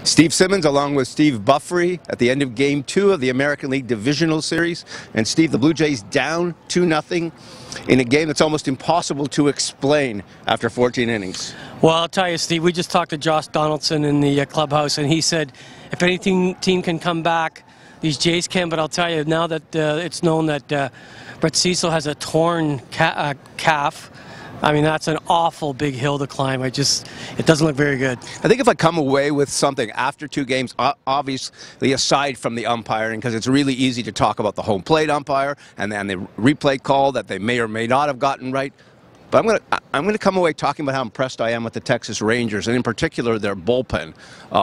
Steve Simmons along with Steve Buffery at the end of Game 2 of the American League Divisional Series. And Steve, the Blue Jays down 2-0 in a game that's almost impossible to explain after 14 innings. Well, I'll tell you, Steve, we just talked to Josh Donaldson in the clubhouse, and he said if any team can come back, these Jays can. But I'll tell you, now that it's known that Brett Cecil has a torn calf, I mean, that's an awful big hill to climb. It doesn't look very good. I think if I come away with something after 2 games, obviously aside from the umpiring, because it's really easy to talk about the home plate umpire and then the replay call that they may or may not have gotten right. But I'm going to come away talking about how impressed I am with the Texas Rangers, and in particular their bullpen.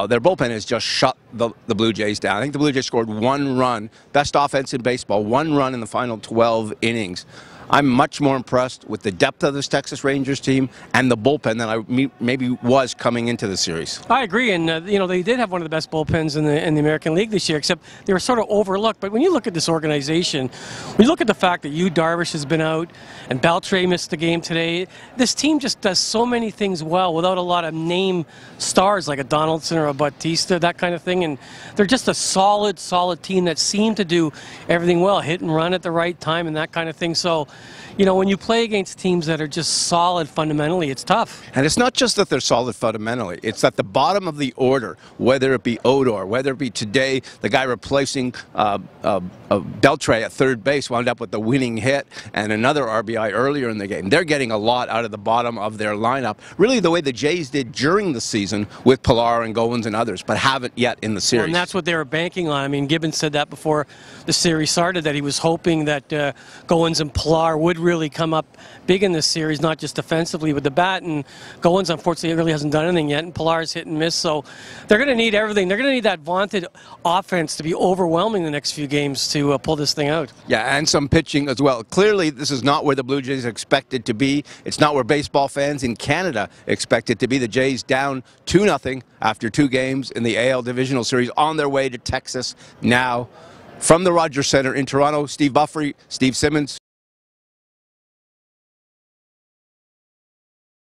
Their bullpen has just shut the Blue Jays down. I think the Blue Jays scored 1 run, best offense in baseball, 1 run in the final 12 innings. I'm much more impressed with the depth of this Texas Rangers team and the bullpen than I maybe was coming into the series. I agree, and you know, they did have one of the best bullpens in the American League this year, except they were sort of overlooked. But when you look at this organization, when you look at the fact that Yu Darvish has been out and Beltre missed the game today, this team just does so many things well without a lot of name stars like a Donaldson or a Bautista, that kind of thing. And they're just a solid team that seem to do everything well, hit and run at the right time and that kind of thing. So, you know, when you play against teams that are just solid fundamentally, it's tough. And it's not just that they're solid fundamentally. It's that the bottom of the order, whether it be Odor, whether it be today, the guy replacing Beltre at third base wound up with the winning hit and another RBI earlier in the game. They're getting a lot out of the bottom of their lineup, really the way the Jays did during the season with Pilar and Goins and others, but haven't yet in the series. Well, and that's what they were banking on. I mean, Gibbons said that before the series started, that he was hoping that Goins and Pilar would really come up big in this series, not just defensively with the bat. And Goins, unfortunately, really hasn't done anything yet, and Pilar's hit and miss. So they're going to need everything. They're going to need that vaunted offense to be overwhelming the next few games to pull this thing out. Yeah, and some pitching as well. Clearly, this is not where the Blue Jays expect it to be. It's not where baseball fans in Canada expect it to be. The Jays down 2-0 after 2 games in the AL Divisional Series, on their way to Texas now. From the Rogers Centre in Toronto, Steve Buffery, Steve Simmons.